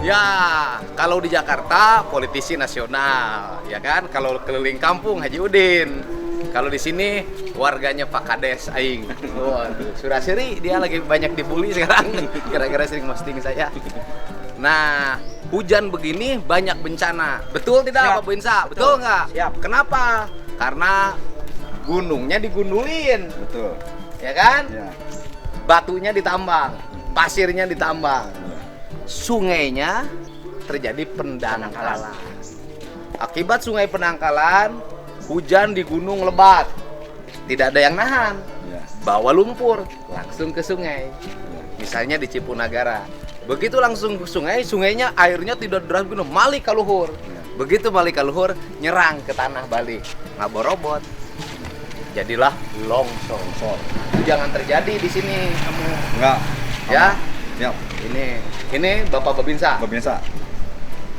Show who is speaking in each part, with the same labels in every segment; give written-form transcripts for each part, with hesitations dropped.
Speaker 1: Ya, kalau di Jakarta politisi nasional, ya kan? Kalau keliling kampung Haji Udin. Kalau di sini warganya Pak Kades aing. Waduh, Suraseri dia lagi banyak dibully sekarang gara-gara sering posting saya. Nah, hujan begini banyak bencana. Betul tidak Pak Binsa? Betul nggak?
Speaker 2: Siap.
Speaker 1: Kenapa? Karena gunungnya digundulin.
Speaker 2: Betul.
Speaker 1: Ya kan?
Speaker 2: Ya.
Speaker 1: Batunya ditambang, pasirnya ditambang. Sungainya terjadi pendangkalan. Akibat sungai pendangkalan, hujan di gunung lebat. Tidak ada yang nahan.
Speaker 2: Ya.
Speaker 1: Bawa lumpur langsung ke sungai. Misalnya di Cipunagara. Begitu langsung ke sungai, sungainya airnya tidak deras gunung, malik ka luhur. Begitu balik ke luhur, nyerang ke tanah balik. Ngaborobot. Jadilah longsor. Itu jangan terjadi di sini kamu.
Speaker 2: Enggak.
Speaker 1: Ya.
Speaker 2: Ya.
Speaker 1: Ini Bapak Babinsa.
Speaker 2: Pemirsa.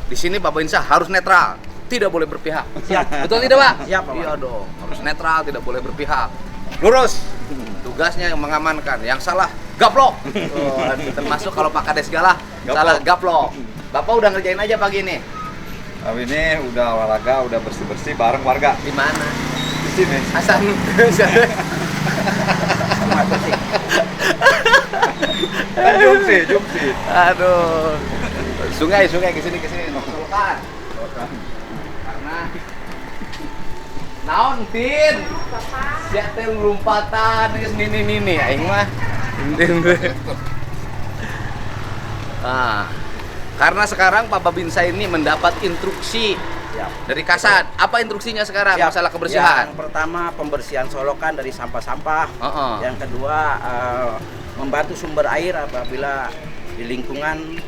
Speaker 1: Di sini Bapak Babinsa harus netral, tidak boleh berpihak.
Speaker 2: Siap.
Speaker 1: Betul tidak, Pak?
Speaker 2: Siap, Pak.
Speaker 1: Iya dong, harus netral, tidak boleh berpihak. Lurus. Tugasnya yang mengamankan. Yang salah gaplok. Oh, termasuk kalau Pak Kades galah, salah gaplok. Bapak udah ngerjain aja pagi ini.
Speaker 2: Kami ini udah olahraga, udah bersih-bersih bareng warga.
Speaker 1: Di mana?
Speaker 2: Di sini.
Speaker 1: Hasan.
Speaker 2: Jumsi.
Speaker 1: Aduh. Sungai ke sini. Solokan. Karena naon tin? Sia teh lompatan geus nini aing mah. Karena sekarang Pak Babinsa ini mendapat instruksi dari Kasat. Apa instruksinya sekarang masalah kebersihan?
Speaker 3: Yang pertama pembersihan solokan dari sampah-sampah. Yang kedua membantu sumber air apabila di lingkungan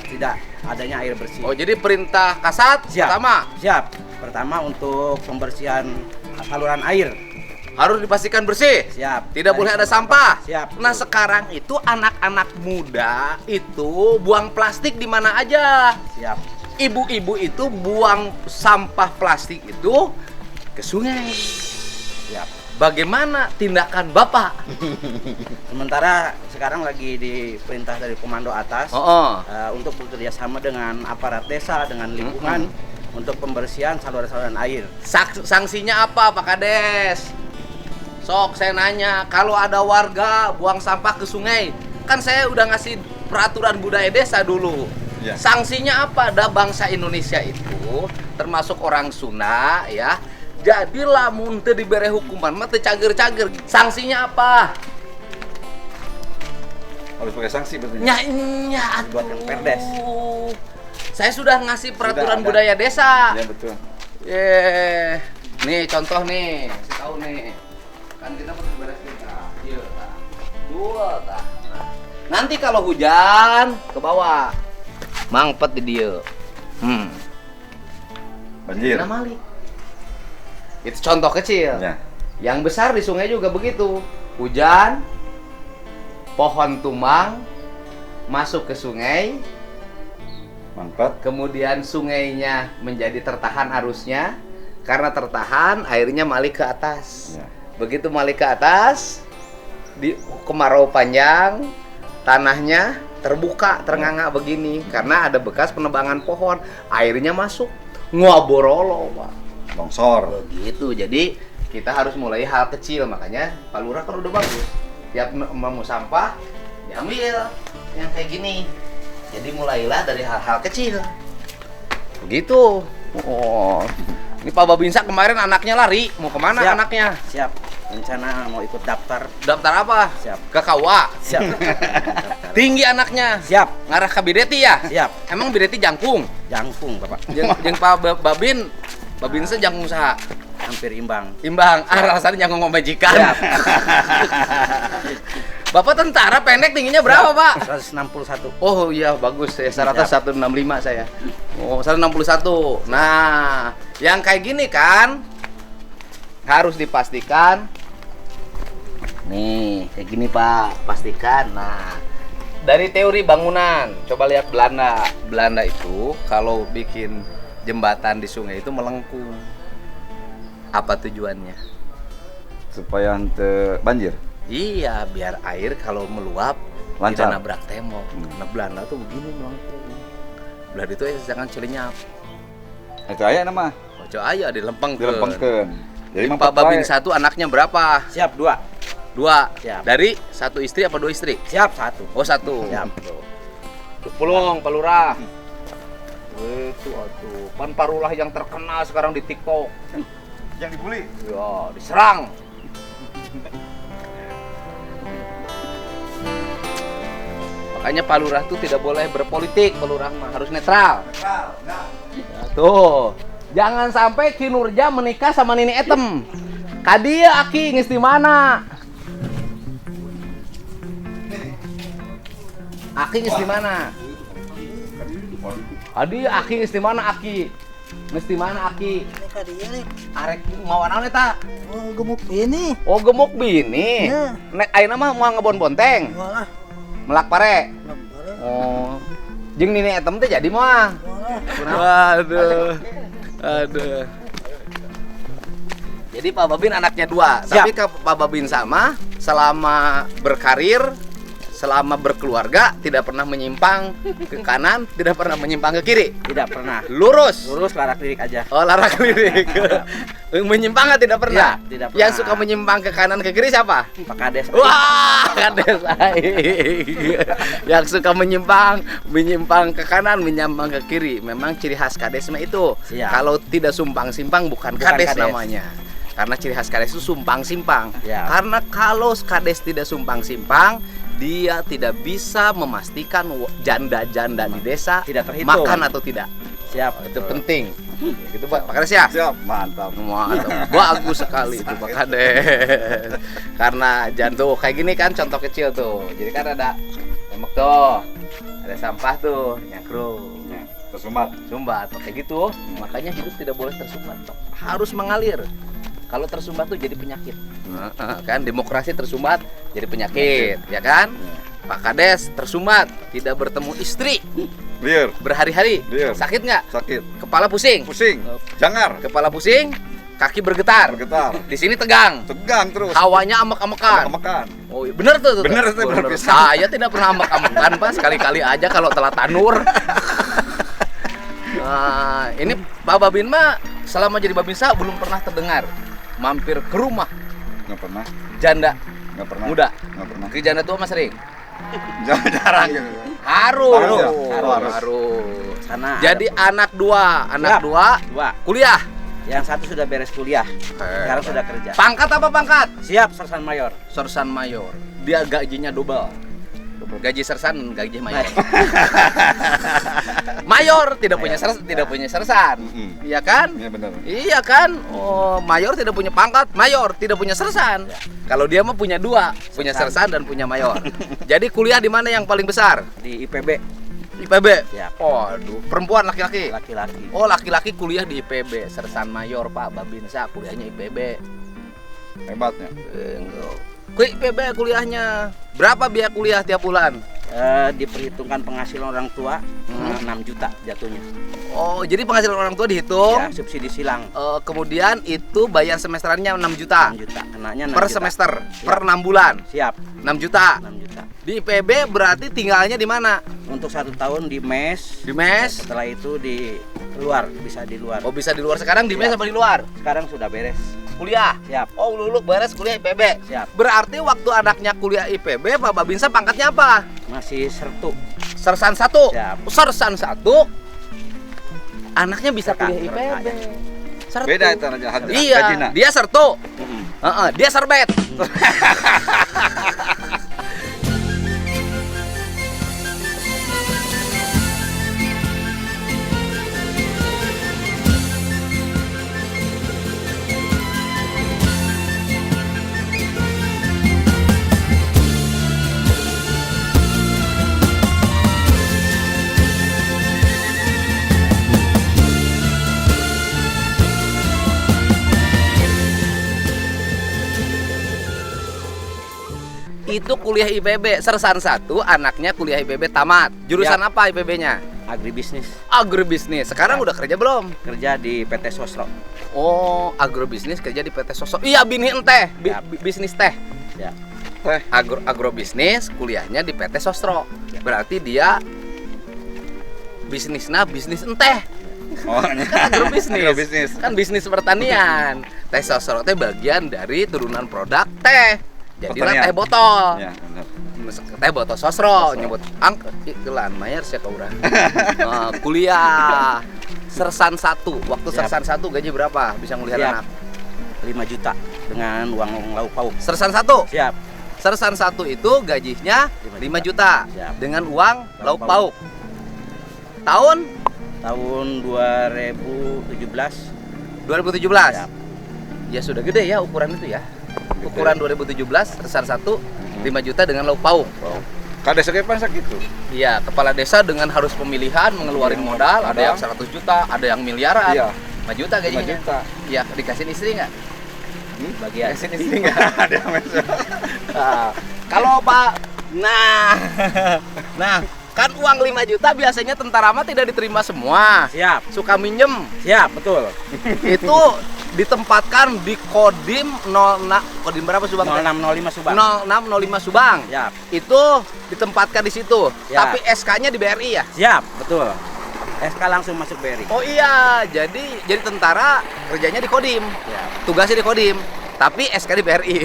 Speaker 3: tidak adanya air bersih.
Speaker 1: Oh, jadi perintah Kasat pertama?
Speaker 3: Siap. Pertama untuk pembersihan saluran air.
Speaker 1: Harus dipastikan bersih.
Speaker 3: Siap.
Speaker 1: Tidak boleh ada sampah.
Speaker 3: Siap.
Speaker 1: Nah, sekarang itu anak-anak muda itu buang plastik di mana aja.
Speaker 3: Siap.
Speaker 1: Ibu-ibu itu buang sampah plastik itu ke sungai.
Speaker 3: Siap.
Speaker 1: Bagaimana tindakan Bapak?
Speaker 3: Sementara sekarang lagi diperintah dari komando atas untuk bekerja sama dengan aparat desa, dengan lingkungan untuk pembersihan saluran-saluran air.
Speaker 1: Sanksinya apa, Pak Kades? Sok saya nanya, kalau ada warga buang sampah ke sungai, kan saya udah ngasih peraturan budaya desa dulu.
Speaker 2: Ya.
Speaker 1: Sanksinya apa? Ada bangsa Indonesia itu termasuk orang Sunda ya. Jadilah mun teu dibere hukuman mah teu cager-cager. Sanksinya apa?
Speaker 2: Harus pakai sanksi berarti.
Speaker 1: Nya
Speaker 3: Buat yang perdes.
Speaker 1: Saya sudah ngasih peraturan
Speaker 2: Sudah ada.
Speaker 1: budaya desa.
Speaker 2: Ya betul.
Speaker 1: Nih contoh nih, kasih tahu nih. Kan kita harus beres kita. Iya, tah. Dua, tah. Nah, nanti kalau hujan ke bawah. Mangpet di dieu.
Speaker 2: Banjir.
Speaker 1: Nah, malik. Itu contoh kecil.
Speaker 2: Ya.
Speaker 1: Yang besar di sungai juga begitu. Hujan, pohon tumbang, masuk ke sungai,
Speaker 2: Mangkat.
Speaker 1: kemudian sungainya menjadi tertahan arusnya. Karena tertahan, airnya malik ke atas.
Speaker 2: Ya.
Speaker 1: Begitu malik ke atas, di kemarau panjang, tanahnya terbuka, ternganga begini. Karena ada bekas penebangan pohon, airnya masuk. Ngaborolo, Pak.
Speaker 2: Longsor.
Speaker 1: Begitu, jadi kita harus mulai hal kecil. Makanya Pak Lurah kan udah bagus. Tiap mau sampah, diambil yang kayak gini. Jadi mulailah dari hal-hal kecil. Begitu. Oh, ini Pak Babinsa kemarin anaknya lari. Mau kemana
Speaker 3: Siap.
Speaker 1: anaknya?
Speaker 3: Siap. Rencana mau ikut daftar.
Speaker 1: Daftar apa?
Speaker 3: Siap.
Speaker 1: Ke KUA.
Speaker 3: Siap.
Speaker 1: Tinggi anaknya.
Speaker 3: Siap.
Speaker 1: Ngarah ke Bideti ya?
Speaker 3: Siap.
Speaker 1: Emang Bideti jangkung?
Speaker 3: Jangkung, Bapak.
Speaker 1: Jeung Pak Babinsa jangkung saha?
Speaker 3: Hampir imbang.
Speaker 1: Imbang. Rasanya jangkung majikan.
Speaker 3: Siap.
Speaker 1: Bapak tentara pendek tingginya berapa, Pak?
Speaker 3: 161.
Speaker 1: Oh iya, bagus. Saya rata 165 saya. Oh, 161. Nah, yang kayak gini kan harus dipastikan. Nih, kayak gini, Pak. Pastikan. Nah, dari teori bangunan, coba lihat Belanda. Belanda itu kalau bikin jembatan di sungai itu melengkung. Apa tujuannya?
Speaker 2: Supaya henteu banjir.
Speaker 1: Iya, biar air kalau meluap
Speaker 2: Lancar.
Speaker 1: tidak nabrak tembok. Karena Belanda tuh begini melengkung. Belah itu jangan celinyap.
Speaker 2: Itu aya nama.
Speaker 1: Ojo aya dilempengkeun.
Speaker 2: Dilempengkeun. Jadi
Speaker 1: Pak Babin satu anaknya berapa?
Speaker 3: Siap 2.
Speaker 1: 2.
Speaker 3: Siap.
Speaker 1: Dari satu istri apa 2 istri?
Speaker 3: Siap 1.
Speaker 1: Oh 1.
Speaker 3: Siap.
Speaker 1: Pulung Pak Lurah. Itu atuh. Pan Parulah yang terkenal sekarang di TikTok.
Speaker 2: yang dibully.
Speaker 1: Ya, diserang. Makanya Pak Lurah tuh tidak boleh berpolitik, Pak Lurah mah harus netral.
Speaker 2: Nah.
Speaker 1: Ya, tuh. Jangan sampai Ki Nurja menikah sama Nini Etem. Kadia Aki geus di mana? Aki geus di mana? Adi Aki geus di mana Aki? Geus di mana Aki? Arek mau naon eta?
Speaker 4: Oh, gemuk ini.
Speaker 1: Oh, gemuk bini.
Speaker 4: Ya.
Speaker 1: Nek ayeuna mah moal ngebon-bonteng.
Speaker 4: Walah,
Speaker 1: Melak pare.
Speaker 4: lapar.
Speaker 1: Oh. Jeung Nini Etem teh jadi moal.
Speaker 4: Walah.
Speaker 1: Waduh. Aduh. Jadi Pak Babin anaknya 2,
Speaker 3: Siap.
Speaker 1: tapi Pak Babin sama selama berkarir, selama berkeluarga tidak pernah menyimpang ke kanan, tidak pernah menyimpang ke kiri.
Speaker 3: Tidak pernah.
Speaker 1: Lurus.
Speaker 3: Lurus larak lirik aja.
Speaker 1: Oh, larak lirik. Menyimpang tidak pernah.
Speaker 3: Ya, tidak
Speaker 1: Yang
Speaker 3: pernah.
Speaker 1: suka menyimpang ke kanan ke kiri siapa?
Speaker 3: Pak Kades.
Speaker 1: Wah, kades aing. Yang suka menyimpang ke kanan, menyimpang ke kiri. Memang ciri khas kades mah itu.
Speaker 3: Siap.
Speaker 1: Kalau tidak sumpang simpang bukan kades namanya. Karena ciri khas kades itu sumpang simpang.
Speaker 3: Ya.
Speaker 1: Karena kalau kades tidak sumpang simpang, dia tidak bisa memastikan janda-janda di desa
Speaker 3: Tidak terhitung.
Speaker 1: makan atau tidak.
Speaker 3: Siap.
Speaker 1: Itu penting. Gitu Pak Kades ya.
Speaker 2: Siap, mantap.
Speaker 1: Mantap, bagus sekali itu Pak Kades. Karena jantung kayak gini kan contoh kecil tuh. Jadi kan ada tembok tuh, ada sampah tuh, nyangkrung,
Speaker 2: Tersumbat.
Speaker 1: kayak gitu. Makanya hidup tidak boleh tersumbat, Pak. Harus mengalir. Kalau tersumbat tuh jadi penyakit. Kan demokrasi tersumbat jadi penyakit, ya kan? Pak Kades tersumbat, tidak bertemu istri
Speaker 2: Liar,
Speaker 1: berhari-hari.
Speaker 2: Iya.
Speaker 1: Sakit nggak?
Speaker 2: sakit,
Speaker 1: Kepala pusing.
Speaker 2: pusing, jangar,
Speaker 1: Kepala pusing, kaki bergetar.
Speaker 2: bergetar,
Speaker 1: Di sini tegang.
Speaker 2: tegang terus.
Speaker 1: Hawanya amek-amekan.
Speaker 2: Makan.
Speaker 1: Oh, iya, bener tuh.
Speaker 2: Bener,
Speaker 1: Oh,
Speaker 2: itu bener pisan.
Speaker 1: Saya tidak pernah amek-amekan, Pak. Sekali-kali aja kalau telat tanur. Nah, ini Pak Babin mah selama jadi Babinsa belum pernah terdengar mampir ke rumah
Speaker 2: Nggak pernah,
Speaker 1: janda
Speaker 2: nggak pernah.
Speaker 1: muda.
Speaker 2: Nggak pernah.
Speaker 1: Ke janda tua mah sering.
Speaker 2: Jarang gitu.
Speaker 1: Harus.
Speaker 2: Harus.
Speaker 1: Harus.
Speaker 3: Sana.
Speaker 1: Jadi anak dua,
Speaker 3: Siap.
Speaker 1: 2 kuliah.
Speaker 3: Yang satu sudah beres kuliah. Sekarang sudah kerja.
Speaker 1: Pangkat apa pangkat?
Speaker 3: Siap, sersan mayor.
Speaker 1: Sersan mayor. Dia gajinya double. Gaji sersan, gaji mayor. Mayor tidak punya sersan, tidak punya sersan. Iya kan?
Speaker 2: Iya benar.
Speaker 1: Iya kan? Oh, mayor tidak punya pangkat, mayor tidak punya sersan. Kalau dia mah punya 2, punya sersan dan punya mayor. Jadi kuliah di mana yang paling besar?
Speaker 3: Di IPB.
Speaker 1: IPB.
Speaker 3: Siap.
Speaker 1: Oh, aduh, perempuan laki-laki.
Speaker 3: Laki-laki.
Speaker 1: Oh, laki-laki kuliah di IPB, sersan mayor Pak Babinsa kuliahnya IPB.
Speaker 2: Hebatnya.
Speaker 1: Ke IPB kuliahnya. Berapa biaya kuliah tiap bulan?
Speaker 3: Diperhitungkan penghasilan orang tua 6 juta jatuhnya.
Speaker 1: Oh, jadi penghasilan orang tua dihitung.
Speaker 3: Ya, subsidi silang
Speaker 1: Kemudian itu bayar semesterannya 6 juta.
Speaker 3: 6 juta. Kenanya 6
Speaker 1: Per
Speaker 3: juta.
Speaker 1: semester,
Speaker 3: Siap.
Speaker 1: per 6 bulan.
Speaker 3: Siap.
Speaker 1: 6 juta.
Speaker 3: 6 juta.
Speaker 1: Di IPB berarti tinggalnya di mana?
Speaker 3: Untuk 1 tahun di mes.
Speaker 1: Di mes.
Speaker 3: Setelah itu di luar, bisa di luar.
Speaker 1: Oh, bisa di luar sekarang di mes
Speaker 3: Siap.
Speaker 1: apa di luar?
Speaker 3: Sekarang sudah beres.
Speaker 1: Kuliah.
Speaker 3: Siap.
Speaker 1: Oh, lulus beres kuliah IPB.
Speaker 3: Siap.
Speaker 1: Berarti waktu anaknya kuliah IPB, Pak Babinsa pangkatnya apa?
Speaker 3: Masih sertu.
Speaker 1: Sersan 1.
Speaker 3: Siap.
Speaker 1: Sersan 1. Anaknya bisa
Speaker 3: Rekan,
Speaker 1: kuliah IPB.
Speaker 3: rekan.
Speaker 1: Sertu.
Speaker 2: Beda itu aja
Speaker 1: Iya,
Speaker 2: gajina.
Speaker 1: dia sertu. Dia serbet. Itu kuliah IPB, sersan 1, anaknya kuliah IPB tamat. Jurusan
Speaker 3: Ya.
Speaker 1: apa IPB-nya?
Speaker 3: Agribisnis.
Speaker 1: Agribisnis. Sekarang
Speaker 3: Ya.
Speaker 1: udah kerja belum?
Speaker 3: Kerja di PT Sosro.
Speaker 1: Oh, agrobisnis kerja di PT Sosok. Iya, bini enteh,
Speaker 3: Ya.
Speaker 1: bisnis teh.
Speaker 3: Ya.
Speaker 1: Agrobisnis kuliahnya di PT Sosro. Berarti dia bisnisnya bisnis enteh.
Speaker 2: Oh,
Speaker 1: Kan agrobisnis.
Speaker 2: agrobisnis.
Speaker 1: Kan bisnis pertanian. Teh sosro teh bagian dari turunan produk teh. Jadilah
Speaker 2: Pertanian.
Speaker 1: teh botol.
Speaker 2: Ya, benar.
Speaker 1: Teh botol sosro nyebut iklan mayar sia urang. Kuliah Sersan 1. Waktu
Speaker 3: Siap.
Speaker 1: Sersan 1 gaji berapa? Bisa ngulihat
Speaker 3: Siap.
Speaker 1: anak.
Speaker 3: 5 juta dengan uang lauk pauk.
Speaker 1: Sersan 1.
Speaker 3: Siap.
Speaker 1: Sersan 1 itu gajinya 5 juta
Speaker 3: Siap.
Speaker 1: dengan uang lauk
Speaker 3: Lauk
Speaker 1: pauk. Tahun
Speaker 3: Tahun 2017.
Speaker 1: 2017.
Speaker 3: Siap.
Speaker 1: Ya sudah gede ya ukuran itu ya. Ukuran 2017 Sersan 1 5 juta dengan lauk pauk.
Speaker 2: Kades oke pan sakitu.
Speaker 1: Iya, kepala desa dengan harus pemilihan mengeluarin modal, ada yang 100 juta, ada yang miliaran.
Speaker 2: Iya.
Speaker 1: 5 juta
Speaker 2: 5
Speaker 1: gajinya.
Speaker 2: juta.
Speaker 1: Iya, dikasihin istri nggak?
Speaker 3: Bagian.
Speaker 1: Dikasihin istri nggak?
Speaker 2: Ada mesra.
Speaker 1: Nah, kalau Pak, nah, kan uang 5 juta biasanya tentara mah tidak diterima semua.
Speaker 3: Siap.
Speaker 1: Suka minjem.
Speaker 3: Siap, betul.
Speaker 1: Itu ditempatkan di Kodim 06, Kodim berapa Subang?
Speaker 3: 0605 Subang.
Speaker 1: 0605 Subang.
Speaker 3: Siap.
Speaker 1: Itu ditempatkan di situ.
Speaker 3: Ya.
Speaker 1: Tapi SK-nya di BRI ya?
Speaker 3: Siap, betul. SK langsung masuk BRI.
Speaker 1: Oh iya, jadi tentara kerjanya di Kodim.
Speaker 3: Siap.
Speaker 1: Tugasnya di Kodim, tapi SK di BRI.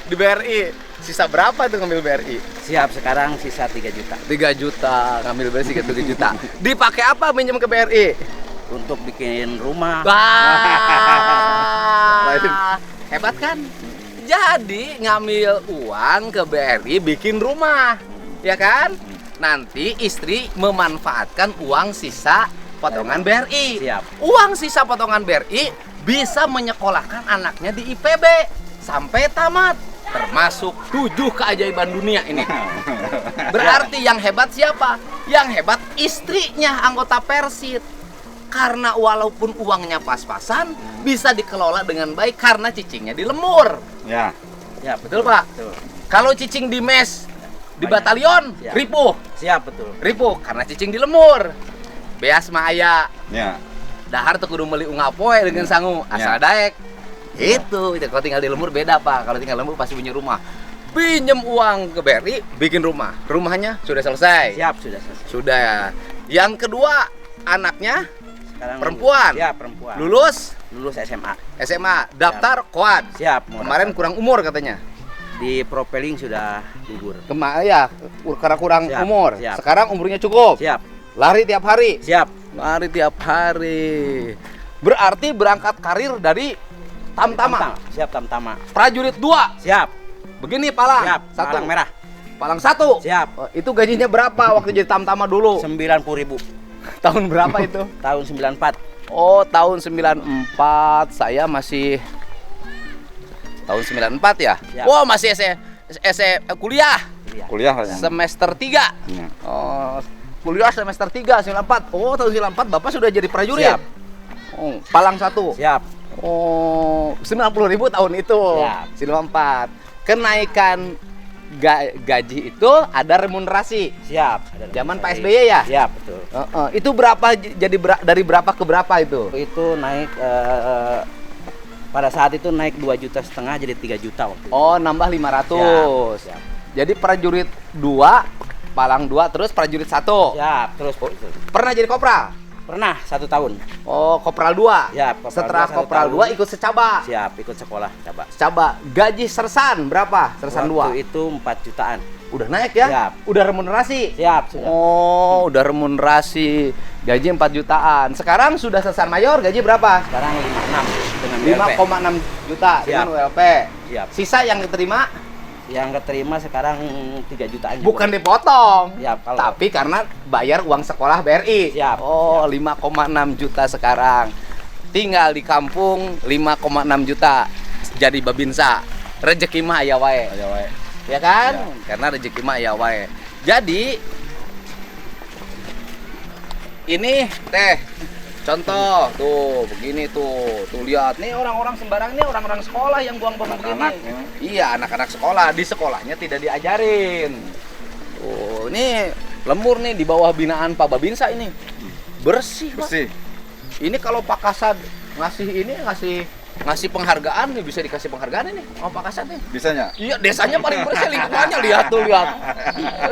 Speaker 1: Di BRI. Sisa berapa tuh ngambil BRI?
Speaker 3: Siap, sekarang sisa 3 juta
Speaker 1: 3 juta, ngambil BRI 3 juta. Dipakai apa minjem ke BRI?
Speaker 3: untuk bikin rumah.
Speaker 1: Wah, hebat kan? Jadi ngambil uang ke BRI bikin rumah, ya kan? Nanti istri memanfaatkan uang sisa potongan BRI.
Speaker 3: Siap.
Speaker 1: Uang sisa potongan BRI bisa menyekolahkan anaknya di IPB sampai tamat. Termasuk 7 keajaiban dunia ini. Berarti yang hebat siapa? Yang hebat istrinya anggota Persit. Karena walaupun uangnya pas-pasan, bisa dikelola dengan baik karena cicingnya di lemur.
Speaker 2: Ya.
Speaker 3: Ya,
Speaker 1: Betul, Pak?
Speaker 3: betul.
Speaker 1: Kalau cicing di mes, di
Speaker 3: Banyak.
Speaker 1: batalion,
Speaker 3: Siap.
Speaker 1: ripuh.
Speaker 3: Siap, betul.
Speaker 1: Ripuh karena cicing di lemur. Beas mah aya.
Speaker 2: Ya.
Speaker 1: Dahar tuh kudu meuli unga poe dengan sangu asal
Speaker 2: Ya.
Speaker 1: daek. Itu kalau tinggal di lemur beda, Pak. Kalau tinggal di lemur pasti punya rumah. Pinjem uang ke BRI, bikin rumah. Rumahnya sudah selesai.
Speaker 3: Siap, sudah selesai.
Speaker 1: Sudah. Yang kedua, anaknya
Speaker 3: Sekarang
Speaker 1: perempuan.
Speaker 3: Ya, perempuan.
Speaker 1: lulus
Speaker 3: Lulus SMA.
Speaker 1: SMA, daftar koad.
Speaker 3: Siap. mau
Speaker 1: Kemarin
Speaker 3: daftar.
Speaker 1: kurang umur katanya.
Speaker 3: Di Propeling sudah gugur.
Speaker 1: Ya, karena kurang
Speaker 3: Siap,
Speaker 1: umur.
Speaker 3: siap.
Speaker 1: Sekarang umurnya cukup.
Speaker 3: Siap.
Speaker 1: Lari tiap hari.
Speaker 3: Siap.
Speaker 1: Lari tiap hari. Berarti berangkat karir dari Tamtama.
Speaker 3: Siap, Tamtama.
Speaker 1: Prajurit 2.
Speaker 3: Siap.
Speaker 1: Begini Palang.
Speaker 3: Siap.
Speaker 1: Satu.
Speaker 3: Palang merah.
Speaker 1: Palang 1.
Speaker 3: Siap.
Speaker 1: Oh, itu gajinya berapa waktu jadi Tamtama dulu?
Speaker 3: 90.000
Speaker 1: Tahun berapa itu?
Speaker 3: tahun 94.
Speaker 1: Oh, tahun 94. Saya masih tahun 94 ya?
Speaker 3: Siap.
Speaker 1: Wah, masih kuliah.
Speaker 2: Kuliah lah ya.
Speaker 1: Semester 3.
Speaker 2: Ya.
Speaker 1: Oh, kuliah semester 3 94. Oh, tahun 94 Bapak sudah jadi prajurit.
Speaker 3: Siap.
Speaker 1: Oh, Palang 1.
Speaker 3: Siap.
Speaker 1: Oh, 90.000 tahun itu.
Speaker 3: Siap.
Speaker 1: 94. Kenaikan gaji itu ada remunerasi.
Speaker 3: Siap.
Speaker 1: Zaman Pak SBY ya?
Speaker 3: Siap, betul.
Speaker 1: Itu berapa jadi dari berapa ke berapa itu?
Speaker 3: Itu naik pada saat itu naik 2,5 juta jadi 3 juta waktu itu.
Speaker 1: Oh, nambah 500.
Speaker 3: Siap.
Speaker 1: Jadi prajurit 2, Palang 2, terus prajurit 1.
Speaker 3: Siap, terus itu.
Speaker 1: Pernah jadi kopral?
Speaker 3: Pernah 1 tahun.
Speaker 1: Oh, kopral 2.
Speaker 3: Siap, kopral
Speaker 1: Setelah
Speaker 3: 2 1
Speaker 1: kopral
Speaker 3: tahun.
Speaker 1: 2 ikut secaba.
Speaker 3: Siap, ikut sekolah coba.
Speaker 1: Secaba. Gaji sersan berapa? Sersan 2.
Speaker 3: Waktu itu 4 jutaan.
Speaker 1: Udah naik ya?
Speaker 3: Siap.
Speaker 1: Udah remunerasi?
Speaker 3: Siap, sudah.
Speaker 1: Oh, udah remunerasi. Gaji 4 jutaan. Sekarang sudah sersan mayor, gaji berapa?
Speaker 3: Sekarang 5,6 dengan WLP.
Speaker 1: 5,6 juta
Speaker 3: Siap.
Speaker 1: dengan WLP.
Speaker 3: Siap.
Speaker 1: Sisa yang diterima
Speaker 3: Yang keterima sekarang 3 jutaan juga.
Speaker 1: bukan dipotong.
Speaker 3: Siap, kalau
Speaker 1: Tapi karena bayar uang sekolah BRI.
Speaker 3: Siap.
Speaker 1: Oh, 5,6 juta sekarang. Tinggal di kampung 5,6 juta. Jadi babinsa. Rezeki mah aya wae.
Speaker 2: Ayo wae.
Speaker 1: Ya kan?
Speaker 3: Ya.
Speaker 1: Karena rezeki mah aya wae. Jadi ini teh contoh tuh begini tuh lihat nih orang-orang sembarang nih orang-orang sekolah yang buang-buang begini.
Speaker 2: Anak-anak, ya.
Speaker 1: Iya, anak-anak sekolah di sekolahnya tidak diajarin. Tuh, ini lemur nih di bawah binaan Pak Babinsa ini. Bersih, Pak.
Speaker 2: Bersih.
Speaker 1: Ini kalau Pak Kasad ngasih ngasih penghargaan nih, bisa dikasih penghargaan ini sama Pak Kasat nih.
Speaker 2: Bisanya?
Speaker 1: Iya, desanya paling bersih, lingkungannya lihat tuh, lihat.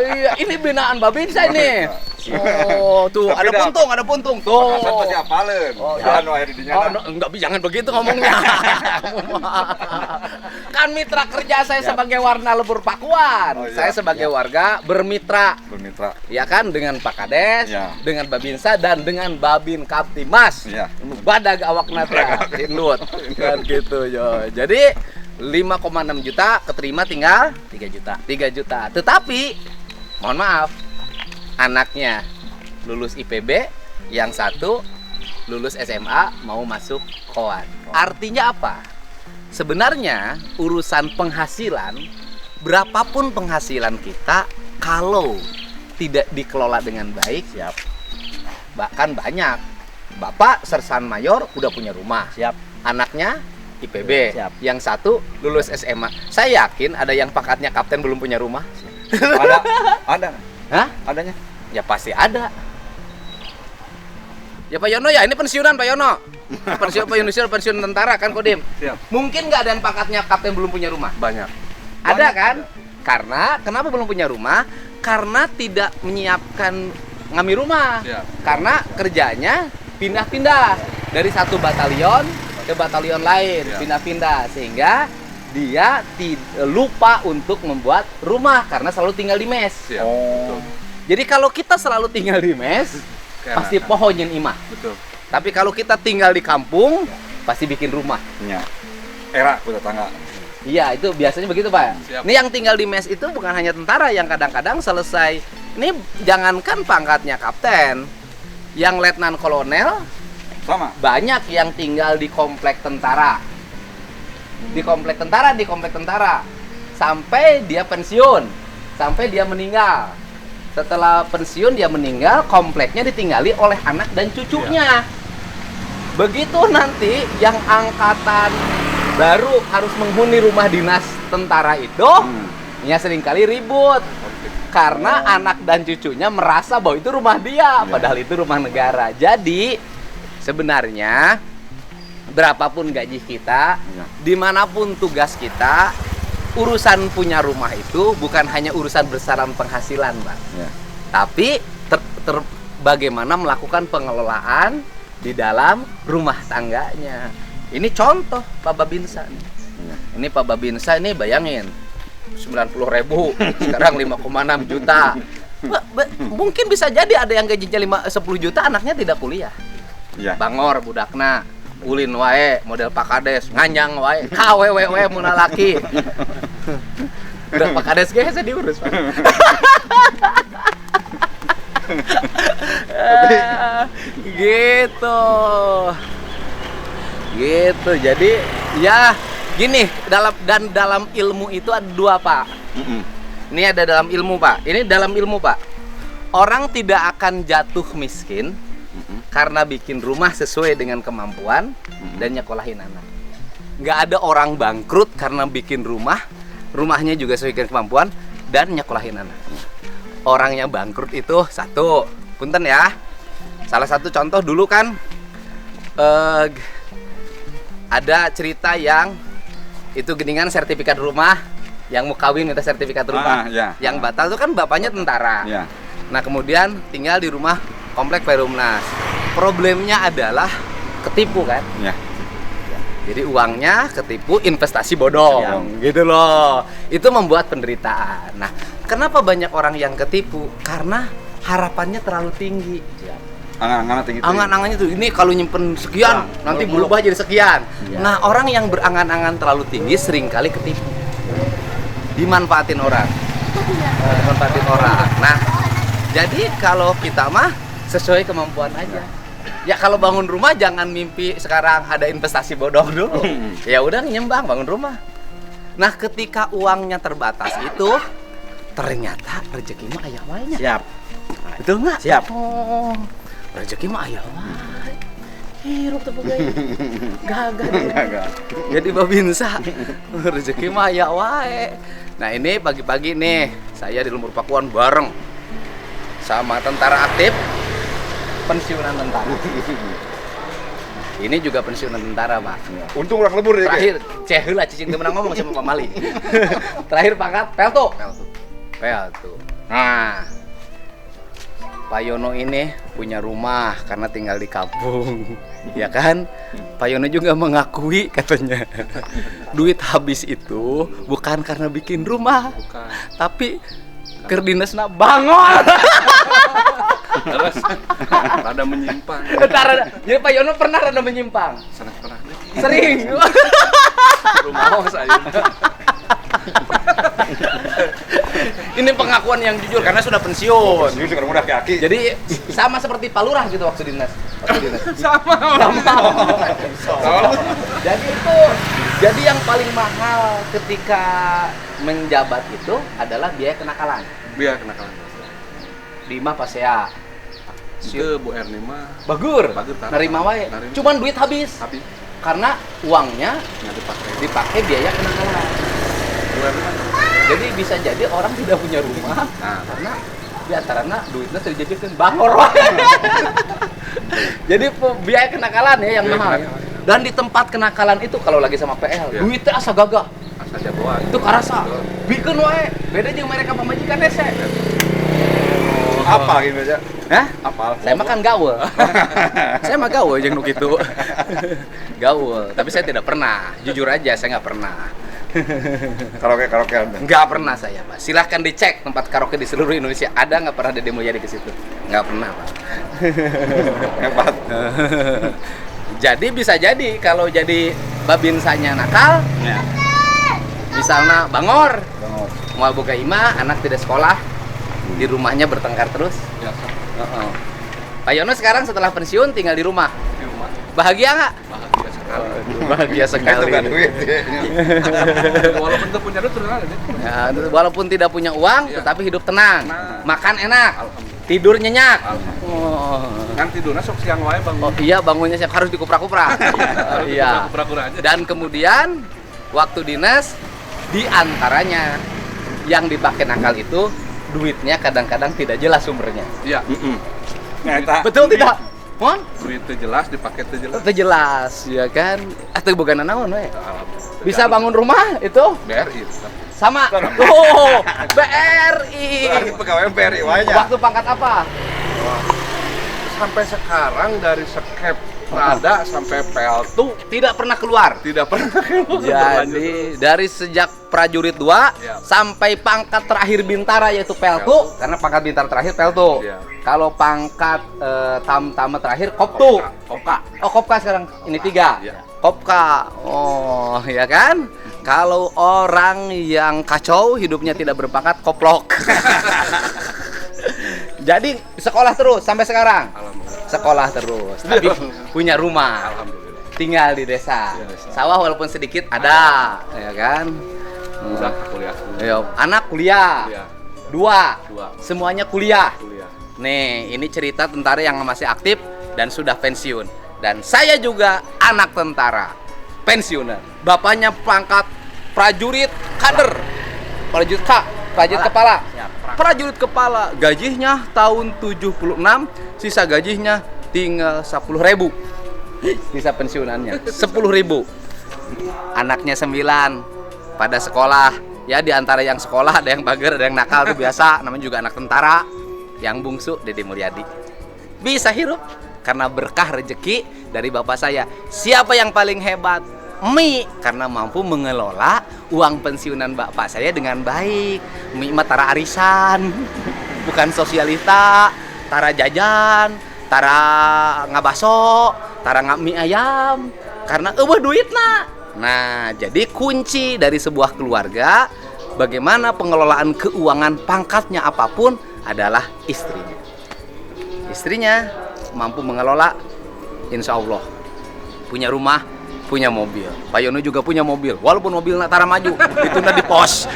Speaker 1: Iya, ini binaan Babinsa ini. Oh, tuh
Speaker 2: Tapi
Speaker 1: ada puntung tuh.
Speaker 2: Kasat pasti apalin.
Speaker 1: Oh,
Speaker 2: Jangan wae di dinya.
Speaker 1: Oh, enggak, jangan begitu ngomongnya. Kan mitra kerja saya sebagai warna lebur Pakuan.
Speaker 2: Oh, iya.
Speaker 1: Saya sebagai warga bermitra.
Speaker 2: Bermitra.
Speaker 1: Ya kan, dengan Pak Kades,
Speaker 2: Ya.
Speaker 1: dengan Babinsa, dan dengan Babin Kaptimas.
Speaker 2: Ya.
Speaker 1: Badag awak nata, Indut. Kan gitu, yo. Jadi 5,6 juta keterima tinggal
Speaker 3: 3 juta.
Speaker 1: 3 juta. Tetapi mohon maaf, anaknya lulus IPB, yang satu lulus SMA mau masuk KOAN. Artinya apa? Sebenarnya urusan penghasilan, berapapun penghasilan kita, kalau tidak dikelola dengan baik,
Speaker 3: Siap.
Speaker 1: bahkan banyak. Bapak sersan mayor udah punya rumah,
Speaker 3: Siap.
Speaker 1: anaknya IPB,
Speaker 3: Siap.
Speaker 1: yang satu lulus SMA. Saya yakin ada yang pangkatnya kapten belum punya rumah.
Speaker 2: Ada.
Speaker 1: Hah?
Speaker 2: Adanya.
Speaker 1: Ya pasti ada. Ya Pak Yono ya, ini pensiunan Pak Yono. Pensiun tentara kan Kodim.
Speaker 2: Siap.
Speaker 1: Mungkin nggak ada yang pangkatnya kapten belum punya rumah?
Speaker 2: Banyak.
Speaker 1: Ada kan? Karena kenapa belum punya rumah? Karena tidak menyiapkan ngami rumah.
Speaker 2: Siap.
Speaker 1: Karena kerjanya pindah-pindah dari satu batalion ke batalion lain,
Speaker 2: Siap.
Speaker 1: pindah-pindah, sehingga dia lupa untuk membuat rumah karena selalu tinggal di mes.
Speaker 2: Siap. Betul.
Speaker 1: Jadi kalau kita selalu tinggal di mes, pasti pohonnya imah.
Speaker 2: Betul.
Speaker 1: Tapi kalau kita tinggal di kampung, pasti bikin rumah.
Speaker 2: Nya. Era kuda tangga.
Speaker 1: Iya, itu biasanya begitu, Pak.
Speaker 2: Siap.
Speaker 1: Ini yang tinggal di mes itu bukan hanya tentara yang kadang-kadang selesai. Ini jangankan pangkatnya kapten, yang letnan kolonel
Speaker 2: Sama.
Speaker 1: banyak yang tinggal di komplek tentara. Di komplek tentara sampai dia pensiun, sampai dia meninggal. Setelah pensiun dia meninggal, kompleknya ditinggali oleh anak dan cucunya. Begitu nanti yang angkatan baru harus menghuni rumah dinas tentara itu, ya seringkali ribut. Karena anak dan cucunya merasa bahwa itu rumah dia, padahal itu rumah negara. Jadi sebenarnya berapapun gaji kita, dimanapun tugas kita, urusan punya rumah itu bukan hanya urusan besaran penghasilan, Pak.
Speaker 2: Ya.
Speaker 1: Tapi bagaimana melakukan pengelolaan di dalam rumah tangganya. Ini contoh Pak Babinsa. Ini Pak Babinsa ini bayangin 90.000, sekarang 5,6 juta. Mungkin bisa jadi ada yang gajinya 10 juta, anaknya tidak kuliah.
Speaker 2: Iya.
Speaker 1: Bangor budakna, ulin wae model Pak Kades, nganyang wae, KWWW mun laki. Udah Pak Kades ge hese diurus, Pak. Gitu. Gitu. Jadi ya gini, dalam ilmu itu ada dua, Pak. Ini ada dalam ilmu, Pak. Ini dalam ilmu, Pak. Orang tidak akan jatuh miskin karena bikin rumah sesuai dengan kemampuan dan nyekolahin anak. Nggak ada orang bangkrut karena bikin rumahnya juga sesuai dengan kemampuan dan nyekolahin anak. Orang yang bangkrut itu satu, punten ya. Salah satu contoh dulu kan ada cerita yang itu geningan sertifikat rumah, yang mau kawin minta sertifikat rumah, yang batal itu kan bapaknya tentara.
Speaker 2: Ya.
Speaker 1: Nah kemudian tinggal di rumah komplek Perumnas. Problemnya adalah ketipu kan?
Speaker 2: Ya.
Speaker 1: Jadi uangnya ketipu, investasi bodong, gitu loh. Itu membuat penderitaan. Nah, kenapa banyak orang yang ketipu? Karena harapannya terlalu tinggi.
Speaker 2: Angan-angan tinggi.
Speaker 1: Angan-angannya tuh, ini kalau nyimpen sekian, nanti berubah jadi sekian. Nah, orang yang berangan-angan terlalu tinggi seringkali ketipu. Dimanfaatin orang. Dimanfaatin orang. Nah, jadi kalau kita mah sesuai kemampuan aja. Ya kalau bangun rumah jangan mimpi sekarang ada investasi bodong dulu. Ya udah nyembang bangun rumah. Nah, ketika uangnya terbatas itu ternyata rezeki mah aya wae nya.
Speaker 3: Siap.
Speaker 1: Betul nggak?
Speaker 3: Siap.
Speaker 1: Oh, rezeki mah aya wae. Hirup teh pegawai. Gagah. Jadi Babinsa rezeki mah aya wae. Nah, ini pagi-pagi nih saya di Lumur Pakuan bareng sama tentara aktif pensiunan tentara. Ini juga pensiunan tentara, Pak.
Speaker 2: Untung orang lebur ya.
Speaker 1: Terakhir, lah cicing temen ngomong sama Pak Mali. Terakhir pangkat pelto. Nah, Pak Yono ini punya rumah karena tinggal di kampung, ya kan? Pak Yono juga mengakui katanya duit habis itu bukan karena bikin rumah, tapi kerdinasna bangun.
Speaker 5: Terus rada menyimpang.
Speaker 1: Jadi Pak Yono pernah rada menyimpang.
Speaker 5: Sangat pernah.
Speaker 1: Sering.
Speaker 5: Rumah saya.
Speaker 1: Ini pengakuan yang jujur karena sudah pensiun.
Speaker 2: Pensiun sekarang udah kaki.
Speaker 1: Jadi sama seperti Pak Lurah gitu waktu dinas.
Speaker 5: Sama.
Speaker 1: Jadi yang paling mahal ketika menjabat itu adalah biaya kenakalan.
Speaker 5: Biar kenakalan.
Speaker 1: Di mah pasea.
Speaker 5: Itu Bu Erni mah
Speaker 1: Bagur.
Speaker 5: Tara.
Speaker 1: Nerima wae.
Speaker 5: Nerima.
Speaker 1: Cuman duit habis.
Speaker 5: Tapi
Speaker 1: Karena uangnya
Speaker 5: nggak
Speaker 1: dipakai biaya kenakalan.
Speaker 5: Bu Erni mah
Speaker 1: Jadi bisa jadi orang tidak punya rumah
Speaker 5: Nah.
Speaker 1: karena di antaranya duitnya terjadikan bangor wae. Jadi biaya kenakalan ya yang
Speaker 5: Biaya
Speaker 1: mahal.
Speaker 5: kenakalan.
Speaker 1: Dan di tempat kenakalan itu kalau lagi sama PL,
Speaker 5: Ya.
Speaker 1: duitnya asa gagah.
Speaker 5: asal jagoan.
Speaker 1: Itu karasa. Bikin wae. Beda jeung mereka pamajikan hese.
Speaker 2: Apa gitu aja?
Speaker 1: Hah?
Speaker 2: Apa?
Speaker 1: Saya mah kan gaul. Saya mah gaul jeung nu kitu. Gaul, tapi saya tidak pernah. Jujur aja saya nggak pernah.
Speaker 2: Karaoke-karaokean.
Speaker 1: Nggak pernah saya, Pak. Silahkan dicek tempat karaoke di seluruh Indonesia. Ada nggak pernah Dede Mulyadi ke situ? Nggak pernah, Pak.
Speaker 2: Hebat.
Speaker 1: Jadi bisa jadi kalau jadi babinsanya nakal,
Speaker 2: Ya.
Speaker 1: misalnya bangor,
Speaker 2: Bangor.
Speaker 1: mau buka ima, anak tidak sekolah, di rumahnya bertengkar terus.
Speaker 5: Biasa
Speaker 1: Pak Yono sekarang setelah pensiun tinggal di rumah.
Speaker 5: di rumah.
Speaker 1: Bahagia nggak?
Speaker 5: Bahagia sekali.
Speaker 1: Bahagia
Speaker 2: Itu
Speaker 1: sekali.
Speaker 2: kan duit.
Speaker 5: Walaupun tidak punya duit terus aja.
Speaker 1: Ya, walaupun tidak punya uang,
Speaker 5: Iya.
Speaker 1: tetapi hidup tenang,
Speaker 5: Tenang.
Speaker 1: makan enak,
Speaker 5: Alhamdulillah.
Speaker 1: tidur nyenyak.
Speaker 5: Alhamdulillah.
Speaker 1: Oh.
Speaker 5: Kan tidurnya sok siang wae bangun.
Speaker 1: Oh iya, bangunnya siap harus dikuprak-kuprak. Iya.
Speaker 5: Pura-pura aja.
Speaker 1: Dan kemudian waktu dinas di antaranya yang dipakai nakal itu duitnya kadang-kadang tidak jelas sumbernya.
Speaker 5: Iya.
Speaker 2: Nyata.
Speaker 1: Betul tidak? Mon?
Speaker 5: Duit teu jelas, dipakai teu jelas.
Speaker 1: Itu jelas, ya kan? Atau bukan naon we?
Speaker 5: Alhamdulillah.
Speaker 1: Bisa bangun rumah itu
Speaker 5: BRI.
Speaker 1: sama. Oh, BRI.
Speaker 2: Berarti pegawai BRI wae nya.
Speaker 1: Waktu pangkat apa?
Speaker 5: Sampai sekarang dari skep Prada sampai Peltu
Speaker 1: Tidak pernah keluar.
Speaker 5: tidak pernah keluar.
Speaker 1: Jadi dari sejak prajurit 2
Speaker 5: Ya.
Speaker 1: sampai pangkat terakhir bintara yaitu peltu, karena pangkat bintara terakhir peltu.
Speaker 5: Ya.
Speaker 1: Kalau pangkat tam-tama terakhir koptu.
Speaker 5: Kopka.
Speaker 1: Oh, kopka sekarang ini 3.
Speaker 5: Ya.
Speaker 1: Kopka. Oh, ya kan? Kalau orang yang kacau hidupnya tidak berpangkat koplok. Jadi sekolah terus sampai sekarang.
Speaker 5: Alhamdulillah.
Speaker 1: Sekolah terus, tapi punya rumah.
Speaker 5: Alhamdulillah.
Speaker 1: Tinggal di desa.
Speaker 5: Iya, desa.
Speaker 1: Sawah walaupun sedikit ada, ya kan?
Speaker 5: Udah kuliah.
Speaker 1: Ayo, anak kuliah.
Speaker 5: Kuliah.
Speaker 1: Dua.
Speaker 5: Dua.
Speaker 1: Semuanya kuliah.
Speaker 5: Kuliah.
Speaker 1: Nih, ini cerita tentara yang masih aktif dan sudah pensiun. Dan saya juga anak tentara pensiunan. Bapaknya pangkat prajurit kader. Prajurit kepala. Prajurit kepala. Gajinya tahun 76, sisa gajinya tinggal 10.000. Sisa pensiunannya 10.000. Anaknya 9 pada sekolah. Ya, di antara yang sekolah ada yang bager, ada yang nakal, itu biasa. Namanya juga anak tentara. Yang bungsu Dede Mulyadi. Bisa hirup karena berkah rezeki dari bapak saya. Siapa yang paling hebat? Mi, karena mampu mengelola uang pensiunan bapak saya dengan baik. Mi mah tara arisan, bukan sosialita, tara jajan, tara ngabaso, tara mie ayam. Karena eueuh duitna. Nah, jadi kunci dari sebuah keluarga bagaimana pengelolaan keuangan pangkatnya apapun adalah istrinya. Istrinya mampu mengelola, insya Allah punya rumah, punya mobil. Pak Yono juga punya mobil, walaupun mobil tara maju, ditunda di pos.